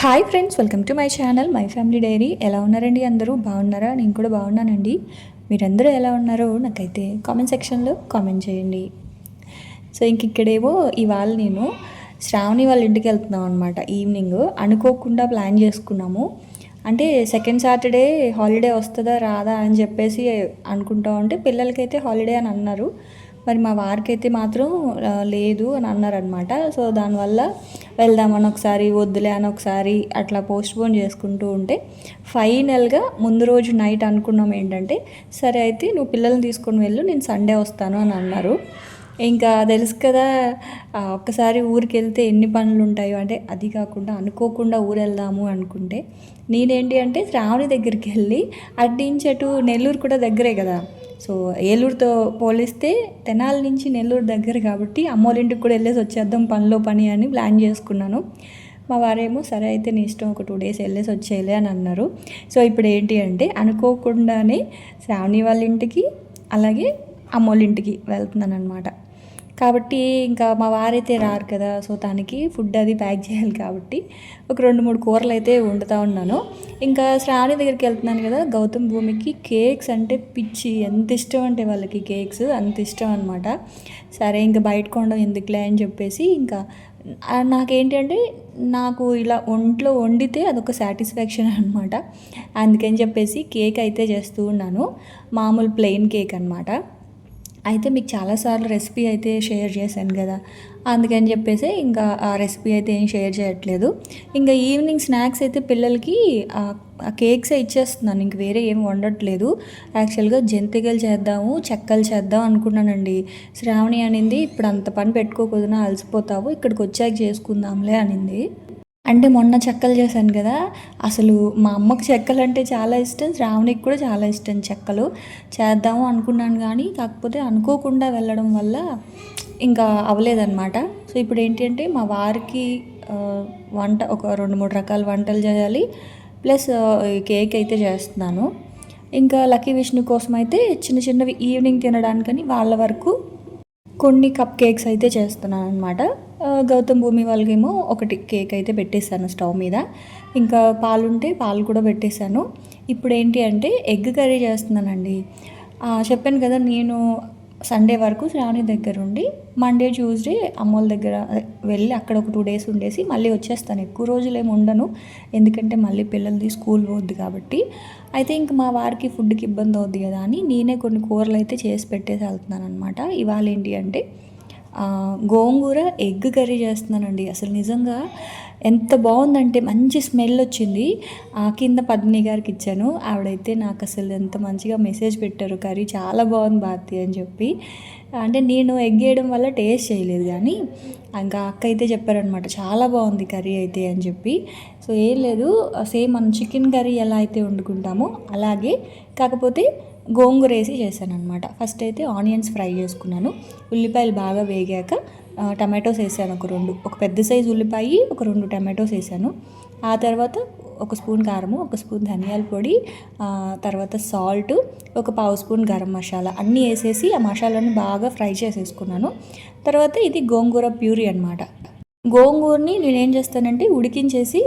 Hi friends, welcome to my channel my family dairy. ఎలా ఉన్నారండి? అందరూ బాగున్నారా? నేను కూడా బాగున్నానండి. మీరందరూ ఎలా ఉన్నారో నాకైతే కామెంట్ సెక్షన్లో కామెంట్ చేయండి. సో ఇక్కడేమో ఇవాళ నేను శ్రావణి వాళ్ళ ఇంటికి వెళ్తున్నాం అనమాట. ఈవినింగ్ అనుకోకుండా ప్లాన్ చేసుకున్నాము. అంటే సెకండ్ సాటర్డే హాలిడే వస్తుందా రాదా అని చెప్పేసి అనుకుంటా ఉంటే పిల్లలకైతే హాలిడే అని అన్నారు. మరి మా వారికి అయితే మాత్రం లేదు అని అన్నారనమాట. సో దానివల్ల వెళ్దామని ఒకసారి, వద్దులే అని ఒకసారి అట్లా పోస్ట్పోన్ చేసుకుంటూ ఉంటే ఫైనల్గా ముందు రోజు నైట్ అనుకున్నాం ఏంటంటే, సరే అయితే నువ్వు పిల్లల్ని తీసుకొని వెళ్ళు, నేను సండే వస్తాను అని అన్నారు. ఇంకా తెలుసు కదా, ఒక్కసారి ఊరికి వెళ్తే ఎన్ని పనులు ఉంటాయో. అంటే అది కాకుండా అనుకోకుండా ఊరు వెళ్దాము అనుకుంటే నేనేంటి అంటే శ్రావణి దగ్గరికి వెళ్ళి అటు అటు నెల్లూరు కూడా దగ్గరే కదా. సో ఏలూరుతో పోలిస్తే తెనాలి నుంచి నెల్లూరు దగ్గర కాబట్టి అమ్మోళ్ళింటికి కూడా వెళ్ళేసి వచ్చేద్దాం పనిలో పని అని ప్లాన్ చేసుకున్నాను. మా వారేమో సరే అయితే నీ ఇష్టం, ఒక 2 days వెళ్ళేసి వచ్చేయలే అని అన్నారు. సో ఇప్పుడు ఏంటి అంటే అనుకోకుండానే శ్రావణి వాళ్ళ ఇంటికి అలాగే అమ్మోళ్ళింటికి వెళ్తున్నాను అనమాట. కాబట్టి ఇంకా మా వారైతే రారు కదా. సో తనకి ఫుడ్ అది ప్యాక్ చేయాలి కాబట్టి ఒక 2-3 కూరలు అయితే వండుతూ ఉన్నాను. ఇంకా శ్రావణి దగ్గరికి వెళ్తున్నాను కదా. గౌతమ్ భూమికి కేక్స్ అంటే పిచ్చి, ఎంత ఇష్టం అంటే వాళ్ళకి కేక్స్ అంత ఇష్టం అనమాట. సరే ఇంకా బయట కొనడం ఎందుకులే అని చెప్పేసి ఇంకా నాకేంటి అంటే నాకు ఇలా ఒంట్లో వండితే అదొక సాటిస్ఫాక్షన్ అనమాట. అందుకని చెప్పేసి కేక్ అయితే చేస్తూ ఉన్నాను. మామూలు ప్లెయిన్ కేక్ అనమాట. అయితే మీకు చాలాసార్లు రెసిపీ అయితే షేర్ చేశాను కదా, అందుకని చెప్పేసి ఇంకా ఆ రెసిపీ అయితే ఏం షేర్ చేయట్లేదు. ఇంకా ఈవినింగ్ స్నాక్స్ అయితే పిల్లలకి ఆ కేక్సే ఇచ్చేస్తున్నాను, ఇంక వేరే ఏం వండట్లేదు. యాక్చువల్గా జంతికలు చేద్దాము, చెక్కలు చేద్దాం అనుకున్నానండి. శ్రావణి అనింది ఇప్పుడు అంత పని పెట్టుకోకూడదు, అలసిపోతావు, ఇక్కడికి వచ్చాక చేసుకుందాంలే అనింది. అంటే మొన్న చెక్కలు చేశాను కదా, అసలు మా అమ్మకి చెక్కలు అంటే చాలా ఇష్టం, శ్రావణికి కూడా చాలా ఇష్టం. చెక్కలు చేద్దాము అనుకున్నాను కానీ కాకపోతే అనుకోకుండా వెళ్ళడం వల్ల ఇంకా అవ్వలేదన్నమాట. సో ఇప్పుడు ఏంటి అంటే మా వారికి వంట ఒక 2-3 రకాల వంటలు చేయాలి, ప్లస్ కేక్ అయితే చేస్తున్నాను. ఇంకా లక్కీ విష్ణు కోసం అయితే చిన్న చిన్నవి ఈవినింగ్ తినడానికని వాళ్ళ వరకు కొన్ని కప్ కేక్స్ అయితే చేస్తున్నాను అనమాట. గౌతమ్ భూమి వాళ్ళకేమో ఒకటి కేక్ అయితే పెట్టేశాను స్టవ్ మీద. ఇంకా పాలుంటే పాలు కూడా పెట్టేశాను. ఇప్పుడు ఏంటి అంటే ఎగ్ కర్రీ చేస్తున్నానండి. చెప్పాను కదా, నేను సండే వరకు శ్రావణి దగ్గర ఉండి మండే ట్యూస్డే అమ్మోళ్ళ దగ్గర వెళ్ళి అక్కడ ఒక 2 days ఉండేసి మళ్ళీ వచ్చేస్తాను. ఎక్కువ రోజులు ఏమి ఉండను, ఎందుకంటే మళ్ళీ పిల్లలది స్కూల్ పోద్ది కాబట్టి. అయితే ఇంక మా వారికి ఫుడ్కి ఇబ్బంది అవుద్ది కదా అని నేనే కొన్ని కూరలు అయితే చేసి పెట్టేసి వెళ్తున్నాను అనమాట. ఇవాళ ఏంటి అంటే గోంగూర ఎగ్ కర్రీ చేస్తున్నానండి. అసలు నిజంగా ఎంత బాగుందంటే మంచి స్మెల్ వచ్చింది. కింద పద్మిని గారికి ఇచ్చాను, ఆవిడైతే నాకు అసలు ఎంత మంచిగా మెసేజ్ పెట్టారు, కర్రీ చాలా బాగుంది భారతి అని చెప్పి. అంటే నేను ఎగ్ వేయడం వల్ల టేస్ట్ చేయలేదు కానీ ఇంకా అక్క అయితే చెప్పారనమాట చాలా బాగుంది కర్రీ అయితే అని చెప్పి. సో ఏం లేదు, సేమ్ మనం చికెన్ కర్రీ ఎలా అయితే వండుకుంటామో అలాగే, కాకపోతే గోంగూర వేసి చేశాను అనమాట. ఫస్ట్ అయితే ఆనియన్స్ ఫ్రై చేసుకున్నాను, ఉల్లిపాయలు బాగా వేగాక టమాటోస్ వేసాను ఒక పెద్ద సైజు ఉల్లిపాయ, ఒక 2 టమాటోస్ వేసాను. ఆ తర్వాత 1 స్పూన్ కారము, 1 స్పూన్ ధనియాల పొడి, తర్వాత సాల్ట్, ఒక 1/2 స్పూన్ గరం మసాలా అన్నీ వేసేసి ఆ మసాలాని బాగా ఫ్రై చేసేసుకున్నాను. తర్వాత ఇది గోంగూర ప్యూరీ అనమాట. గోంగూరని నేనేం చేస్తానంటే ఉడికించేసి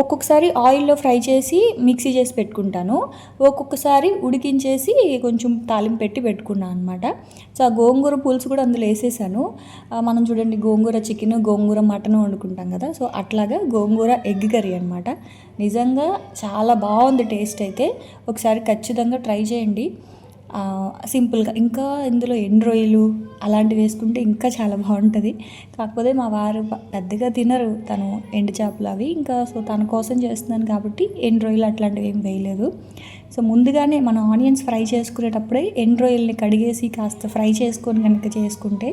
ఒక్కొక్కసారి ఆయిల్లో ఫ్రై చేసి మిక్సీ చేసి పెట్టుకుంటాను, ఒక్కొక్కసారి ఉడికించేసి కొంచెం తాలింపు పెట్టి పెట్టుకున్నాను అనమాట. సో ఆ గోంగూర పులుసు కూడా అందులో వేసేసాను. మనం చూడండి గోంగూర చికెన్, గోంగూర మటన్ వండుకుంటాం కదా, సో అట్లాగా గోంగూర ఎగ్ కర్రీ అనమాట. నిజంగా చాలా బాగుంది టేస్ట్ అయితే, ఒకసారి ఖచ్చితంగా ట్రై చేయండి. సింపుల్గా ఇంకా ఇందులో ఎండు రొయ్యలు అలాంటివి వేసుకుంటే ఇంకా చాలా బాగుంటుంది. కాకపోతే మా వారు పెద్దగా తినరు, తను ఎండు చేపలు అవి, ఇంకా సో తన కోసం చేస్తున్నాను కాబట్టి ఎండు రొయ్యలు అట్లాంటివి ఏం వేయలేదు. సో ముందుగానే మనం ఆనియన్స్ ఫ్రై చేసుకునేటప్పుడే ఎండు రొయ్యల్ని కడిగేసి కాస్త ఫ్రై చేసుకొని కనుక చేసుకుంటే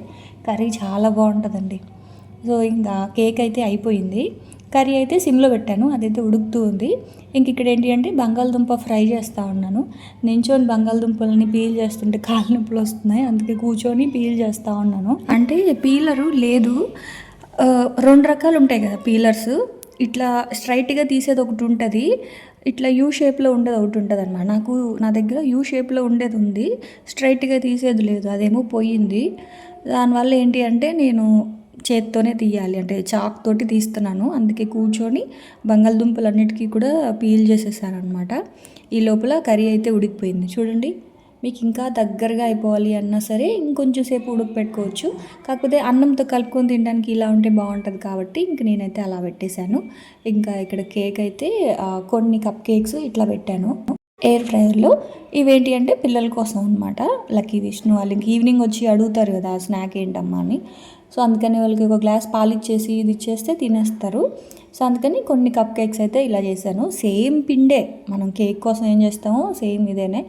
కర్రీ చాలా బాగుంటుందండి. సో ఇంకా కేక్ అయితే అయిపోయింది, కర్రీ అయితే సిమ్లో పెట్టాను, అదైతే ఉడుకుతూ ఉంది. ఇంక ఇక్కడ ఏంటి అంటే బంగాళదుంప ఫ్రై చేస్తూ ఉన్నాను. నించొని బంగాళదుంపలని పీల్ చేస్తుంటే కాళ్ళ నొప్పులు వస్తున్నాయి, అందుకే కూర్చొని పీల్ చేస్తూ ఉన్నాను. అంటే పీలరు లేదు, 2 రకాలు ఉంటాయి కదా పీలర్స్. ఇట్లా స్ట్రైట్గా తీసేది ఒకటి ఉంటుంది, ఇట్లా యూ షేప్లో ఉండేది ఒకటి ఉంటుంది అనమాట. నా దగ్గర యూ షేప్లో ఉండేది ఉంది, స్ట్రైట్గా తీసేది లేదు, అదేమో పోయింది. దానివల్ల ఏంటి అంటే నేను చేత్తోనే తీయాలి, అంటే చాక్ తోటి తీస్తున్నాను. అందుకే కూర్చొని బంగాళదుంపలన్నిటికీ కూడా పీల్ చేసేసాను అనమాట. ఈ లోపల కర్రీ అయితే ఉడికిపోయింది చూడండి. మీకు ఇంకా దగ్గరగా అయిపోవాలి అన్నా సరే ఇంకొంచెం సేపు ఉడకపెట్టుకోవచ్చు. కాకపోతే అన్నంతో కలుపుకొని తినడానికి ఇలా ఉంటే బాగుంటుంది కాబట్టి ఇంక నేనైతే అలా పెట్టేశాను. ఇంకా ఇక్కడ కేక్ అయితే కొన్ని కప్ కేక్స్ ఇట్లా పెట్టాను ఎయిర్ ఫ్రైయర్లో. ఇవేంటి అంటే పిల్లల కోసం అనమాట. లక్కీ విష్ణు వాళ్ళు ఇంక ఈవినింగ్ వచ్చి అడుగుతారు కదా స్నాక్ ఏంటమ్మా అని. సో అందుకని వాళ్ళకి ఒక గ్లాస్ పాలు ఇచ్చేసి ఇది ఇచ్చేస్తే తినేస్తారు. సో అందుకని కొన్ని కప్ కేక్స్ అయితే ఇలా చేశాను. సేమ్ పిండే, మనం కేక్ కోసం ఏం చేస్తామో సేమ్ ఇదేనే.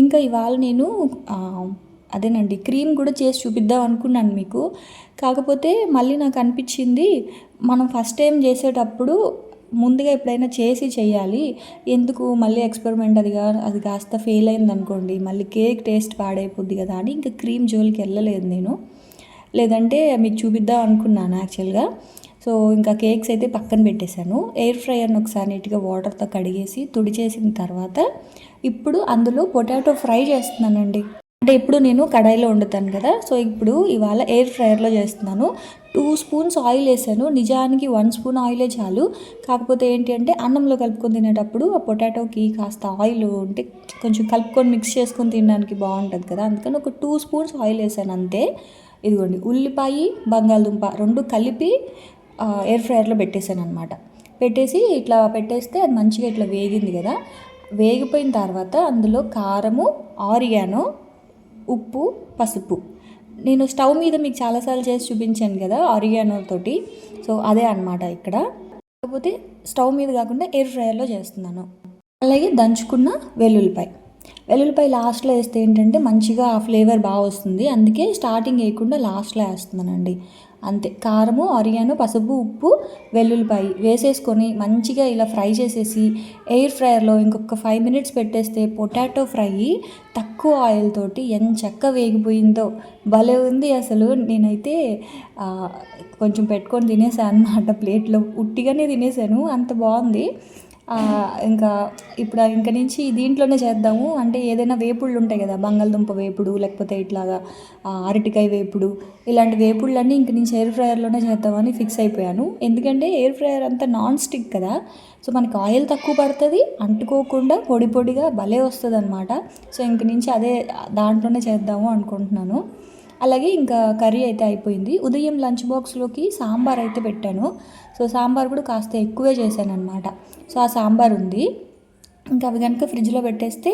ఇంకా ఇవాళ నేను అదేనండి క్రీమ్ కూడా చేసి చూపిద్దాం అనుకున్నాను మీకు. కాకపోతే మళ్ళీ నాకు అనిపించింది మనం ఫస్ట్ టైం చేసేటప్పుడు ముందుగా ఎప్పుడైనా చేసి చేయాలి, ఎందుకు మళ్ళీ ఎక్స్పెరిమెంట్ అది కాస్త ఫెయిల్ అయింది అనుకోండి మళ్ళీ కేక్ టేస్ట్ పాడైపోద్ది కదా అని ఇంకా క్రీమ్ జోలికి వెళ్ళలేదు నేను. లేదంటే మీకు చూపిద్దాం అనుకున్నాను యాక్చువల్గా. సో ఇంకా కేక్స్ అయితే పక్కన పెట్టేశాను. ఎయిర్ ఫ్రైయర్ని ఒకసారి నీట్గా వాటర్తో కడిగేసి తుడిచేసిన తర్వాత ఇప్పుడు అందులో పొటాటో ఫ్రై చేస్తున్నానండి. అంటే ఇప్పుడు నేను కడాయిలో వండుతాను కదా, సో ఇప్పుడు ఇవాళ ఎయిర్ ఫ్రైయర్లో చేస్తున్నాను. 2 స్పూన్స్ ఆయిల్ వేసాను. నిజానికి 1 స్పూన్ ఆయిలే చాలు. కాకపోతే ఏంటి అంటే అన్నంలో కలుపుకొని తినేటప్పుడు ఆ పొటాటోకి కాస్త ఆయిల్ ఉంటే కొంచెం కలుపుకొని మిక్స్ చేసుకొని తినడానికి బాగుంటుంది కదా, అందుకని ఒక 2 స్పూన్స్ ఆయిల్ వేసాను అంతే. ఇదిగోండి ఉల్లిపాయ బంగాళదుంప రెండు కలిపి ఎయిర్ ఫ్రైయర్లో పెట్టేశాను అనమాట. పెట్టేసి ఇట్లా పెట్టేస్తే అది మంచిగా ఇట్లా వేగింది కదా. వేగిపోయిన తర్వాత అందులో కారము, ఆరిగానో, ఉప్పు, పసుపు. నేను స్టవ్ మీద మీకు చాలాసార్లు చేసి చూపించాను కదా ఆరిగానో తోటి, సో అదే అనమాట ఇక్కడ. కాకపోతే స్టవ్ మీద కాకుండా ఎయిర్ ఫ్రైయర్లో చేస్తున్నాను. అలాగే దంచుకున్న వెల్లుల్లిపాయ లాస్ట్లో వేస్తే ఏంటంటే మంచిగా ఆ ఫ్లేవర్ బాగా వస్తుంది. అందుకే స్టార్టింగ్ వేయకుండా లాస్ట్లో వేస్తున్నానండి అంతే. కారము, ఆరిగానో, పసుపు, ఉప్పు, వెల్లుల్లిపాయ వేసేసుకొని మంచిగా ఇలా ఫ్రై చేసేసి ఎయిర్ ఫ్రైయర్లో ఇంకొక 5 మినిట్స్ పెట్టేస్తే పొటాటో ఫ్రై తక్కువ ఆయిల్ తోటి ఎంచక్క వేగిపోయిందో భలే ఉంది అసలు. నేనైతే కొంచెం పెట్టుకొని తినేసాను అన్నమాట, ప్లేట్లో ఉట్టిగానే తినేసాను, అంత బాగుంది. ఇంకా ఇప్పుడు ఇంక నుంచి దీంట్లోనే చేద్దాము అంటే ఏదైనా వేపుళ్ళు ఉంటాయి కదా, బంగాళదుంప వేపుడు లేకపోతే ఇట్లాగా అరటికాయ వేపుడు, ఇలాంటి వేపుళ్ళన్నీ ఇంక నుంచి ఎయిర్ ఫ్రైయర్లోనే చేద్దామని ఫిక్స్ అయిపోయాను. ఎందుకంటే ఎయిర్ ఫ్రైయర్ అంతా నాన్ స్టిక్ కదా, సో మనకి ఆయిల్ తక్కువ పడుతుంది, అంటుకోకుండా పొడి పొడిగా భలే వస్తుంది అనమాట. సో ఇంక నుంచి అదే దాంట్లోనే చేద్దాము అనుకుంటున్నాను. అలాగే ఇంకా కర్రీ అయితే అయిపోయింది. ఉదయం లంచ్ బాక్స్లోకి సాంబార్ అయితే పెట్టాను. సో సాంబార్ కూడా కాస్త ఎక్కువే చేశాను అనమాట. సో ఆ సాంబార్ ఉంది. ఇంకా అవి కనుక ఫ్రిడ్జ్లో పెట్టేస్తే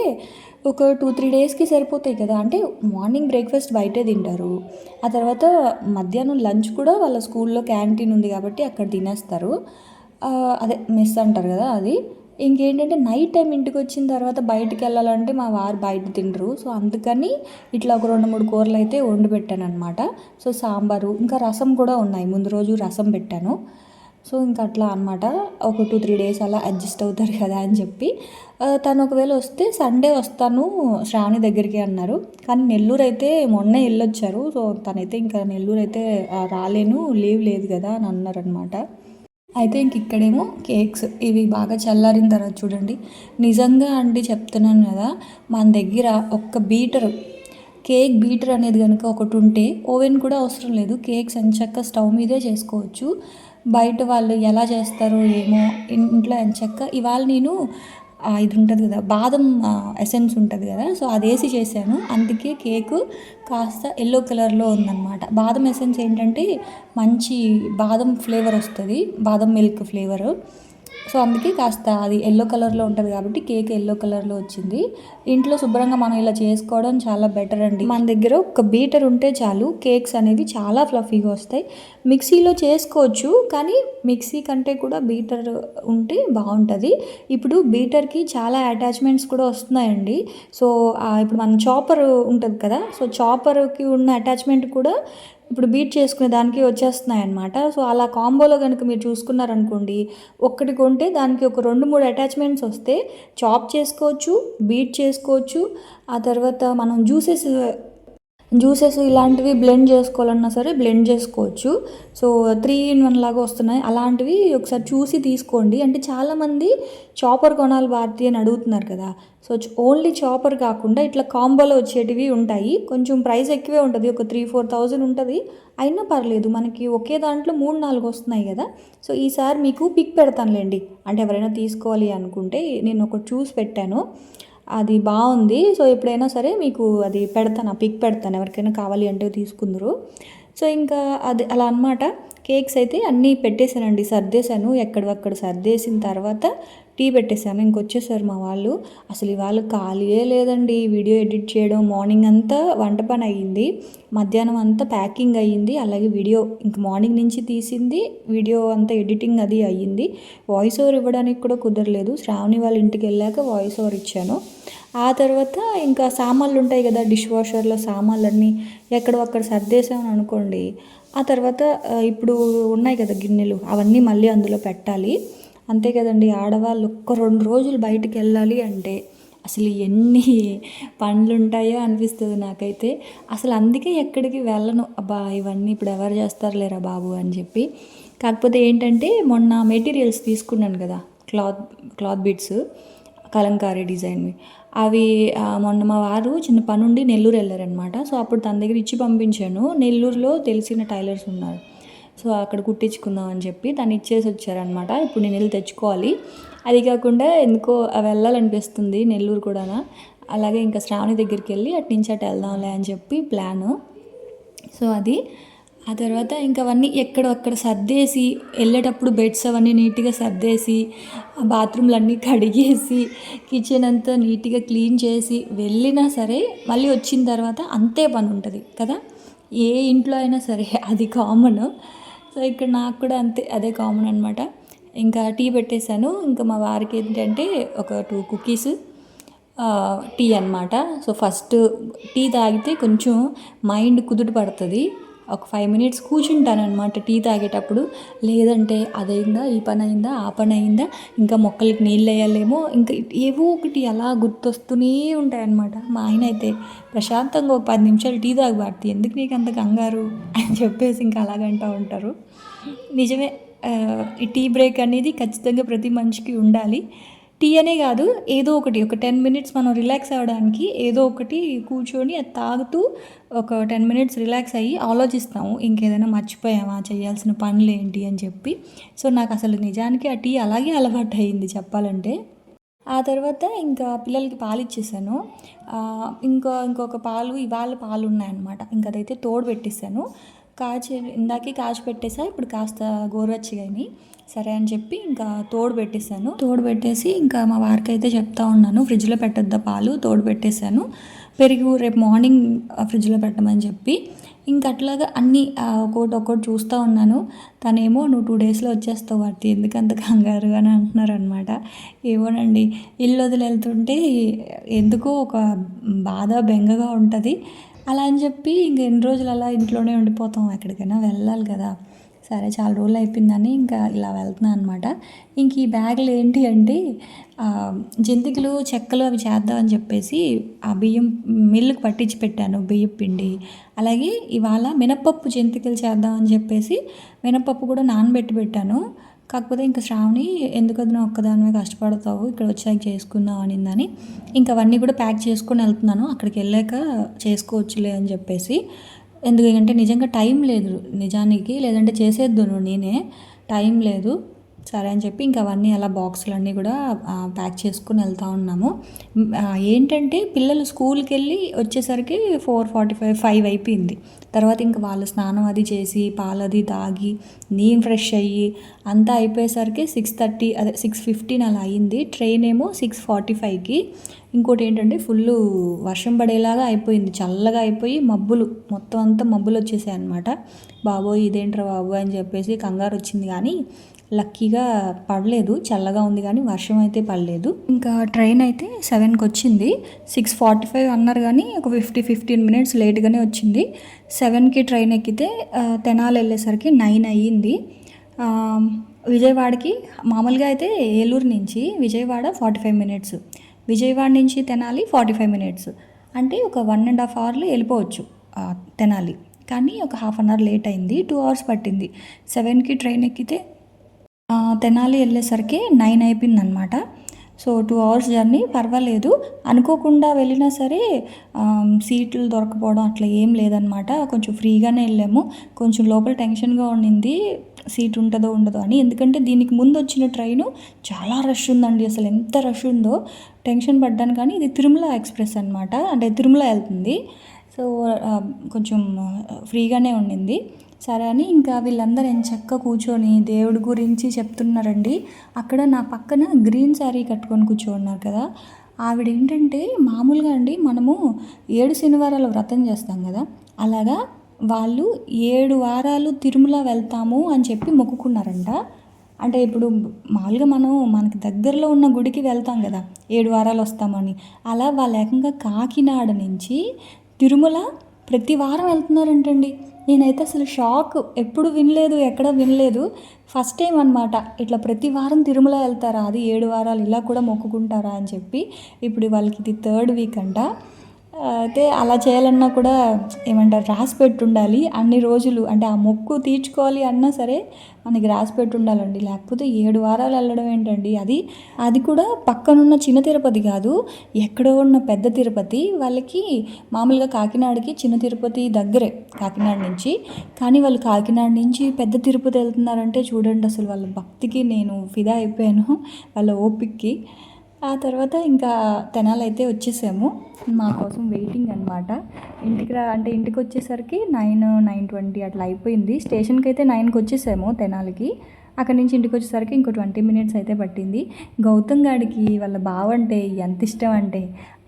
ఒక 2-3 డేస్కి సరిపోతాయి కదా. అంటే మార్నింగ్ బ్రేక్ఫాస్ట్ బయటే తింటారు, ఆ తర్వాత మధ్యాహ్నం లంచ్ కూడా వాళ్ళ స్కూల్లో క్యాంటీన్ ఉంది కాబట్టి అక్కడ తినేస్తారు. అదే మెస్ అంటారు కదా అది. ఇంకేంటంటే నైట్ టైం ఇంటికి వచ్చిన తర్వాత బయటికి వెళ్ళాలంటే మా వారు బయట తినరు. సో అందుకని ఇట్లా ఒక 2-3 కూరలు అయితే వండి పెట్టాను అనమాట. సో సాంబారు ఇంకా రసం కూడా ఉన్నాయి, ముందు రోజు రసం పెట్టాను. సో ఇంకా అట్లా అనమాట. ఒక 2-3 డేస్ అలా అడ్జస్ట్ అవుతారు కదా అని చెప్పి తను ఒకవేళ వస్తే సండే వస్తాను శ్రావణి దగ్గరికి అన్నారు. కానీ నెల్లూరు అయితే మొన్నే వెళ్ళొచ్చారు. సో తనైతే ఇంకా నెల్లూరు అయితే రాలేను, లీవ్ లేదు కదా అని అన్నారనమాట. అయితే ఇంక ఇక్కడేమో కేక్స్ ఇవి బాగా చల్లారిన తర్వాత చూడండి, నిజంగా అండి చెప్తున్నాను కదా, మన దగ్గర ఒక్క కేక్ బీటర్ అనేది కనుక ఒకటి ఉంటే ఓవెన్ కూడా అవసరం లేదు, కేక్స్ ఎంచక్క స్టవ్ మీదే చేసుకోవచ్చు. బయట వాళ్ళు ఎలా చేస్తారో ఏమో, ఇంట్లో ఎంచక్క. ఇవాళ నేను ఇది ఉంటుంది కదా బాదం ఎసెన్స్ ఉంటుంది కదా, సో అది వేసి చేశాను. అందుకే కేకు కాస్త ఎల్లో కలర్లో ఉందన్నమాట. బాదం ఎసెన్స్ ఏంటంటే మంచి బాదం ఫ్లేవర్ వస్తుంది, బాదం మిల్క్ ఫ్లేవరు. సో అందుకే కాస్త అది ఎల్లో కలర్లో ఉంటుంది కాబట్టి కేక్ ఎల్లో కలర్లో వచ్చింది. ఇంట్లో శుభ్రంగా మనం ఇలా చేసుకోవడం చాలా బెటర్ అండి. మన దగ్గర ఒక బీటర్ ఉంటే చాలు, కేక్స్ అనేవి చాలా ఫ్లఫీగా వస్తాయి. మిక్సీలో చేసుకోవచ్చు, కానీ మిక్సీ కంటే కూడా బీటర్ ఉంటే బాగుంటుంది. ఇప్పుడు బీటర్కి చాలా అటాచ్మెంట్స్ కూడా వస్తున్నాయండి. సో ఇప్పుడు మన చాపర్ ఉంటుంది కదా, సో చాపర్కి ఉన్న అటాచ్మెంట్ కూడా ఇప్పుడు బీట్ చేసుకునే దానికి వచ్చేస్తున్నాయి అన్నమాట. సో అలా కాంబోలో కనుక మీరు చూసుకున్నారనుకోండి, ఒక్కటి కొంటే దానికి ఒక 2-3 అటాచ్మెంట్స్ వస్తే చాప్ చేసుకోవచ్చు, బీట్ చేసుకోవచ్చు. ఆ తర్వాత మనం జ్యూసెస్ జ్యూసెస్ ఇలాంటివి బ్లెండ్ చేసుకోవాలన్నా సరే బ్లెండ్ చేసుకోవచ్చు. సో 3 in 1 లాగా వస్తున్నాయి. అలాంటివి ఒకసారి చూసి తీసుకోండి. అంటే చాలామంది చాపర్ కొనాలి భారతి అని అడుగుతున్నారు కదా! సో ఓన్లీ చాపర్ కాకుండా ఇట్లా కాంబోలో వచ్చేటివి ఉంటాయి. కొంచెం ప్రైస్ ఎక్కువే ఉంటుంది. ఒక 3,000-4,000 ఉంటుంది. అయినా పర్లేదు, మనకి ఒకే దాంట్లో 3-4 వస్తున్నాయి కదా! సో ఈసారి మీకు పిక్ పెడతానులేండి. అంటే ఎవరైనా తీసుకోవాలి అనుకుంటే నేను ఒకటి చూసి పెట్టాను. అది బాగుంది. సో ఎప్పుడైనా సరే మీకు అది పెడతాను, ఆ పిక్ పెడతాను, ఎవరికైనా కావాలి అంటే తీసుకుందరు. సో ఇంకా అది అలా అనమాట. కేక్స్ అయితే అన్నీ పెట్టేశానండి, సర్దేశాను. ఎక్కడక్కడ సర్దేసిన తర్వాత టీ పెట్టేశాను. ఇంకొచ్చేసారు మా వాళ్ళు. అసలు ఇవాళ ఖాళీయే లేదండి. వీడియో ఎడిట్ చేయడం, మార్నింగ్ అంతా వంట పని అయ్యింది, మధ్యాహ్నం అంతా ప్యాకింగ్ అయ్యింది, అలాగే వీడియో ఇంక మార్నింగ్ నుంచి తీసింది వీడియో అంతా ఎడిటింగ్ అది అయ్యింది. వాయిస్ ఓవర్ ఇవ్వడానికి కూడా కుదరలేదు. శ్రావణి వాళ్ళ ఇంటికి వెళ్ళాక వాయిస్ ఓవర్ ఇచ్చాను. ఆ తర్వాత ఇంకా సామాన్లు ఉంటాయి కదా, డిష్ వాషర్లో సామాన్లన్నీ ఎక్కడో అక్కడ సర్దేశామని అనుకోండి. ఆ తర్వాత ఇప్పుడు ఉన్నాయి కదా గిన్నెలు, అవన్నీ మళ్ళీ అందులో పెట్టాలి. అంతే కదండి, ఆడవాళ్ళు ఒక్క 2 రోజులు బయటికి వెళ్ళాలి అంటే అసలు ఎన్ని పనులు ఉంటాయో అనిపిస్తుంది నాకైతే. అసలు అందుకే ఎక్కడికి వెళ్ళను. అబ్బా ఇవన్నీ ఇప్పుడు ఎవరు చేస్తారులేరా బాబు అని చెప్పి. కాకపోతే ఏంటంటే మొన్న మెటీరియల్స్ తీసుకున్నాను కదా, క్లాత్ బీడ్స్ కలంకారీ డిజైన్వి. అవి మొన్న మా వారు చిన్న పనుండి నెల్లూరు వెళ్ళారనమాట. సో అప్పుడు తన దగ్గర ఇచ్చి పంపించాను. నెల్లూరులో తెలిసిన టైలర్స్ ఉన్నారు. సో అక్కడ కుట్టించుకుందాం అని చెప్పి తను ఇచ్చేసి వచ్చారనమాట. ఇప్పుడు నేను వెళ్ళి తెచ్చుకోవాలి. అది కాకుండా ఎందుకో వెళ్ళాలనిపిస్తుంది నెల్లూరు కూడా. అలాగే ఇంకా శ్రావణి దగ్గరికి వెళ్ళి అటు నుంచి అటు వెళ్దాంలే అని చెప్పి ప్లాను. సో అది ఆ తర్వాత ఇంకా అవన్నీ ఎక్కడో అక్కడ సర్దేసి వెళ్ళేటప్పుడు బెడ్స్ అవన్నీ నీట్గా సర్దేసి, బాత్రూమ్లు అన్నీ కడిగేసి, కిచెన్ అంతా నీట్గా క్లీన్ చేసి వెళ్ళినా సరే మళ్ళీ వచ్చిన తర్వాత అంతే పని ఉంటుంది కదా, ఏ ఇంట్లో అయినా సరే అది కామన్. సో ఇక్కడ నాకు కూడా అంతే, అదే కామన్ అనమాట. ఇంకా టీ పెట్టేశాను. ఇంకా మా వారికి ఏంటంటే ఒక 2 కుకీస్ టీ అనమాట. సో ఫస్ట్ టీ తాగితే కొంచెం మైండ్ కుదుట పడుతుంది. ఒక 5 minutes కూర్చుంటానమాట టీ తాగేటప్పుడు. లేదంటే అదైందా, ఈ పని అయిందా, ఆ పని అయిందా, ఇంకా మొక్కలకి నీళ్ళు వేయాలేమో, ఇంకా ఏవో ఒకటి అలా గుర్తొస్తూనే ఉంటాయన్నమాట. మా ఆయన అయితే ప్రశాంతంగా ఒక 10 నిమిషాలు టీ తాగి భారతి, ఎందుకు నీకు అంత కంగారు అని చెప్పేసి ఇంకా అలాగంటూ ఉంటారు. నిజమే, ఈ టీ బ్రేక్ అనేది ఖచ్చితంగా ప్రతి మనిషికి ఉండాలి. టీ అనే కాదు, ఏదో ఒకటి ఒక 10 minutes మనం రిలాక్స్ అవ్వడానికి ఏదో ఒకటి కూర్చొని అది తాగుతూ ఒక 10 minutes రిలాక్స్ అయ్యి ఆలోచిస్తాము, ఇంకేదైనా మర్చిపోయామా, చేయాల్సిన పనులు ఏంటి అని చెప్పి. సో నాకు అసలు నిజానికి ఆ టీ అలాగే అలవాటు అయింది చెప్పాలంటే. ఆ తర్వాత ఇంకా పిల్లలకి పాలు ఇచ్చేసాను. ఇంకొక పాలు ఇవాళ పాలు ఉన్నాయన్నమాట. ఇంకా అదైతే తోడు పెట్టేశాను. ఇందాకే కాచి పెట్టేసా, ఇప్పుడు కాస్త గోరువెచ్చగాని సరే అని చెప్పి ఇంకా తోడు పెట్టేశాను. తోడు పెట్టేసి ఇంకా మా వారికి అయితే చెప్తా ఉన్నాను, ఫ్రిడ్జ్లో పెట్టొద్దా పాలు, తోడు పెట్టేశాను. పెరుగు రేపు మార్నింగ్ ఫ్రిడ్జ్లో పెట్టమని చెప్పి ఇంకా అట్లాగా అన్నీ ఒక్కొక్కటి చూస్తూ ఉన్నాను. తనేమో నువ్వు 2 daysలో వచ్చేస్తావు వాటి, ఎందుకంత కంగారు అని అంటున్నారనమాట. ఏమోనండి, ఇల్లు వదిలి వెళ్తుంటే ఎందుకో ఒక బాధ బెంగగా ఉంటుంది. అలా అని చెప్పి ఇంక ఎన్ని రోజులు అలా ఇంట్లోనే ఉండిపోతాం, ఎక్కడికైనా వెళ్ళాలి కదా. సరే చాలా రోజులు అయిపోయిందని ఇంకా ఇలా వెళ్తున్నాను అనమాట. ఇంక ఈ బ్యాగులు ఏంటి అంటే జంతికలు చెక్కలు అవి చేద్దామని చెప్పేసి ఆ బియ్యం మిల్లుకి పట్టించి పెట్టాను, బియ్యం పిండి. అలాగే ఇవాళ మినపప్పు జంతికలు చేద్దామని చెప్పేసి మినపప్పు కూడా నానబెట్టి పెట్టాను. కాకపోతే ఇంకా శ్రావణి ఎందుకది ఒక్కదానివే కష్టపడతావు, ఇక్కడ వచ్చాక చేసుకుందాం అనిందని ఇంకా అవన్నీ కూడా ప్యాక్ చేసుకొని వెళ్తున్నాను. అక్కడికి వెళ్ళాక చేసుకోవచ్చులే అని చెప్పేసి. ఎందుకంటే నిజంగా టైం లేదు నిజానికి, లేదంటే చేసేద్దును నేనే, టైం లేదు. సరే అని చెప్పి ఇంకా అవన్నీ అలా బాక్సులన్నీ కూడా ప్యాక్ చేసుకుని వెళ్తూ ఉన్నాము. ఏంటంటే పిల్లలు స్కూల్కి వెళ్ళి వచ్చేసరికి 4:45, 5 అయిపోయింది. తర్వాత ఇంకా వాళ్ళు స్నానం అది చేసి పాలది తాగి నేను ఫ్రెష్ అయ్యి అంతా అయిపోయేసరికి 6:30 అదే 6:15 అలా అయింది. ట్రైన్ ఏమో 6:45కి. ఇంకోటి ఏంటంటే ఫుల్ వర్షం పడేలాగా అయిపోయింది, చల్లగా అయిపోయి మబ్బులు మొత్తం అంతా మబ్బులు వచ్చేసాయి అనమాట. బాబోయ్ ఇదేంట్రా బాబు అని చెప్పేసి కంగారు వచ్చింది, కానీ లక్కీగా పడలేదు, చల్లగా ఉంది కానీ వర్షం అయితే పడలేదు. ఇంకా ట్రైన్ అయితే 7కి వచ్చింది. 6:45 అన్నారు కానీ ఒక 15 minutes లేట్గానే వచ్చింది. 7కి ట్రైన్ ఎక్కితే తెనాలి వెళ్ళేసరికి 9 అయ్యింది. విజయవాడకి మామూలుగా అయితే ఏలూరు నుంచి విజయవాడ 45 minutes, విజయవాడ నుంచి తెనాలి 45 minutes, అంటే ఒక 1.5 hourలో వెళ్ళిపోవచ్చు తెనాలి. కానీ ఒక హాఫ్ అన్ అవర్ లేట్ అయింది, 2 అవర్స్ పట్టింది. 7కి ట్రైన్ ఎక్కితే తెనాలి వెళ్ళేసరికి 9 అయిపోయిందనమాట. సో 2 అవర్స్ జర్నీ పర్వాలేదు. అనుకోకుండా వెళ్ళినా సరే సీట్లు దొరకపోవడం అట్లా ఏం లేదనమాట. కొంచెం ఫ్రీగానే వెళ్ళాము. కొంచెం లోపల టెన్షన్గా ఉండింది సీట్ ఉంటుందో ఉండదో అని, ఎందుకంటే దీనికి ముందు వచ్చిన ట్రైను చాలా రష్ ఉందండి. అసలు ఎంత రష్ ఉందో టెన్షన్ పడ్డాను. కానీ ఇది తిరుమల ఎక్స్ప్రెస్ అనమాట, అంటే తిరుమల వెళ్తుంది. సో కొంచెం ఫ్రీగానే ఉండింది. సరే అని ఇంకా వీళ్ళందరూ ఎంచక్కా కూర్చొని దేవుడి గురించి చెప్తున్నారండి. అక్కడ నా పక్కన గ్రీన్ శారీ కట్టుకొని కూర్చోన్నారు కదా, ఆవిడ ఏంటంటే మామూలుగా అండి మనము 7 శనివారాలు వ్రతం చేస్తాం కదా, అలాగా వాళ్ళు 7 వారాలు తిరుమల వెళ్తాము అని చెప్పి మొక్కుకున్నారంట. అంటే ఇప్పుడు మామూలుగా మనకి దగ్గరలో ఉన్న గుడికి వెళ్తాం కదా 7 వారాలు వస్తామని, అలా వాళ్ళు ఏకంగా కాకినాడ నుంచి తిరుమల ప్రతి వారం వెళ్తున్నారంటండి. నేనైతే అసలు షాక్, ఎప్పుడు వినలేదు, ఎక్కడ వినలేదు, ఫస్ట్ టైం అనమాట. ఇట్లా ప్రతి వారం తిరుమల వెళ్తారా, అది 7 వారాలు ఇలా కూడా మొక్కుకుంటారా అని చెప్పి. ఇప్పుడు వాళ్ళకి ఇది 3rd వీక్ అంట. అయితే అలా చేయాలన్నా కూడా ఏమంటారు, రాసి పెట్టి ఉండాలి అన్ని రోజులు. అంటే ఆ మొక్కు తీర్చుకోవాలి అన్నా సరే మనకి రాసి పెట్టి ఉండాలండి, లేకపోతే 7 వారాలు వెళ్ళడం ఏంటండి. అది కూడా పక్కనున్న చిన్న తిరుపతి కాదు, ఎక్కడో ఉన్న పెద్ద తిరుపతి. వాళ్ళకి మామూలుగా కాకినాడకి చిన్న తిరుపతి దగ్గరే కాకినాడ నుంచి, కానీ వాళ్ళు కాకినాడ నుంచి పెద్ద తిరుపతి వెళ్తున్నారంటే చూడండి, అసలు వాళ్ళ భక్తికి నేను ఫిదా అయిపోయాను, వాళ్ళ ఓపిక్కి. ఆ తర్వాత ఇంకా తెనాలి అయితే వచ్చేసాము. మా కోసం వెయిటింగ్ అనమాట. ఇంటికి వచ్చేసరికి 9:20 అట్లా అయిపోయింది. స్టేషన్కి అయితే 9కి వచ్చేసాము తెనాలికి. అక్కడి నుంచి ఇంటికి వచ్చేసరికి ఇంకో 20 మినిట్స్ అయితే పట్టింది. గౌతమ్ గాడికి వాళ్ళ బావ అంటే ఎంత ఇష్టం అంటే,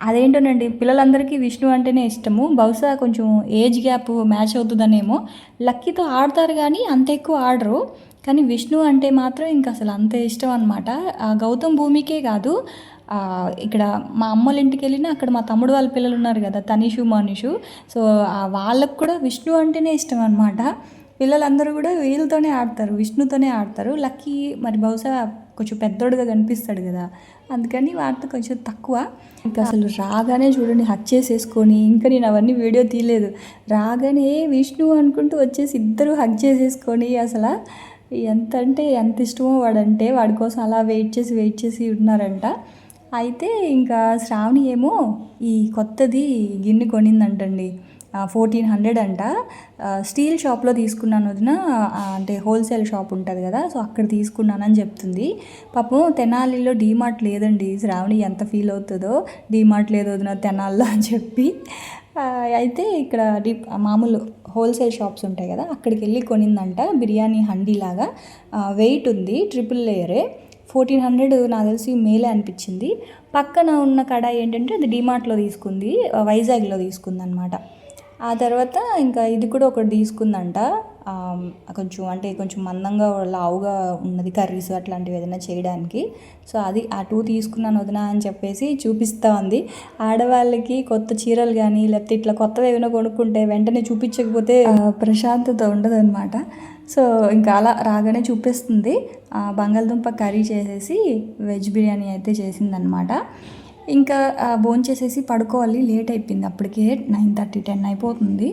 అదేంటోనండి పిల్లలందరికీ విష్ణు అంటేనే ఇష్టము. బహుశా కొంచెం ఏజ్ గ్యాప్ మ్యాచ్ అవుతుందనేమో. లక్కీతో ఆడతారు కానీ అంత ఎక్కువ ఆడరు, కానీ విష్ణు అంటే మాత్రం ఇంకా అసలు అంత ఇష్టం అనమాట. గౌతమ్ భూమికే కాదు, ఇక్కడ మా అమ్మోళ్ళ ఇంటికి వెళ్ళినా అక్కడ మా తమ్ముడు వాళ్ళ పిల్లలు ఉన్నారు కదా, తనీషు మనీషు, సో వాళ్ళకు కూడా విష్ణు అంటేనే ఇష్టం అనమాట. పిల్లలందరూ కూడా వీళ్ళతోనే ఆడతారు, విష్ణుతోనే ఆడతారు. లక్కీ మరి బహుశా కొంచెం పెద్దోడుగా కనిపిస్తాడు కదా, అందుకని వాటితో కొంచెం తక్కువ. ఇంకా అసలు రాగానే చూడండి హక్ చేసేసుకొని, ఇంకా నేను అవన్నీ వీడియో తీయలేదు, రాగానే విష్ణు అనుకుంటూ వచ్చేసి ఇద్దరు హక్ చేసేసుకొని, అసలు ఎంత అంటే ఎంత ఇష్టమో వాడంటే, వాడి కోసం అలా వెయిట్ చేసి ఉన్నారంట. అయితే ఇంకా శ్రావణి ఏమో ఈ కొత్తది గిన్నె కొనిందంటండి, 1400 అంట. స్టీల్ షాప్లో తీసుకున్నాను వదిన, అంటే హోల్సేల్ షాప్ ఉంటుంది కదా, సో అక్కడ తీసుకున్నానని చెప్తుంది. పాపం తెనాలిలో డీమార్ట్ లేదండి. శ్రావణి ఎంత ఫీల్ అవుతుందో, డీమార్ట్ లేదు వదిన తెనాల్లో అని చెప్పి. అయితే ఇక్కడ మామూలు హోల్సేల్ షాప్స్ ఉంటాయి కదా, అక్కడికి వెళ్ళి కొనిందంట. బిర్యానీ హండీలాగా వెయిట్ ఉంది, 3 లేయరే. 1400 నాకు తెలిసి మేలే అనిపించింది. పక్కన ఉన్న కడాయి ఏంటంటే అది డీమార్ట్లో తీసుకుంది, వైజాగ్లో తీసుకుంది అనమాట. ఆ తర్వాత ఇంకా ఇది కూడా ఒకటి తీసుకుందంట, కొంచెం మందంగా లావుగా ఉన్నది, కర్రీస్ అట్లాంటివి ఏదైనా చేయడానికి. సో అది ఆ 2 తీసుకున్నాను వదినా అని చెప్పేసి చూపిస్తూ ఉంది. ఆడవాళ్ళకి కొత్త చీరలు కానీ లేకపోతే ఇట్లా కొత్తవి ఏమైనా కొనుక్కుంటే వెంటనే చూపించకపోతే ప్రశాంతత ఉండదన్నమాట. సో ఇంకా అలా రాగానే చూపిస్తుంది. బంగాళదుంప కర్రీ చేసేసి వెజ్ బిర్యానీ అయితే చేసిందనమాట. ఇంకా భోంచేసేసి పడుకోవాలి, లేట్ అయిపోయింది అప్పటికే, 9:30 10 అయిపోతుంది.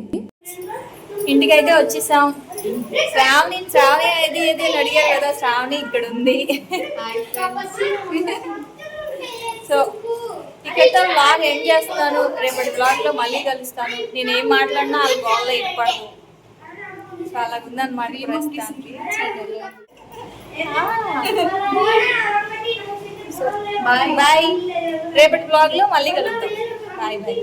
ఇంటికైతే వచ్చేసాం. శ్రావణి ఏది అని అడిగారు కదా, శ్రావణి ఇక్కడ ఉంది. సో ఇక్కడితో బ్లాగ్ ఏం చేస్తాను, రేపటి బ్లాగ్లో మళ్ళీ కలుస్తాను. నేను ఏం మాట్లాడినా అది బాగా ఇప్పడదు, చాలా ఉందన్నమాట ప్రస్తుతానికి. బాయ్, రేపటి బ్లాగ్లో మళ్ళీ కలుద్దాం. బాయ్.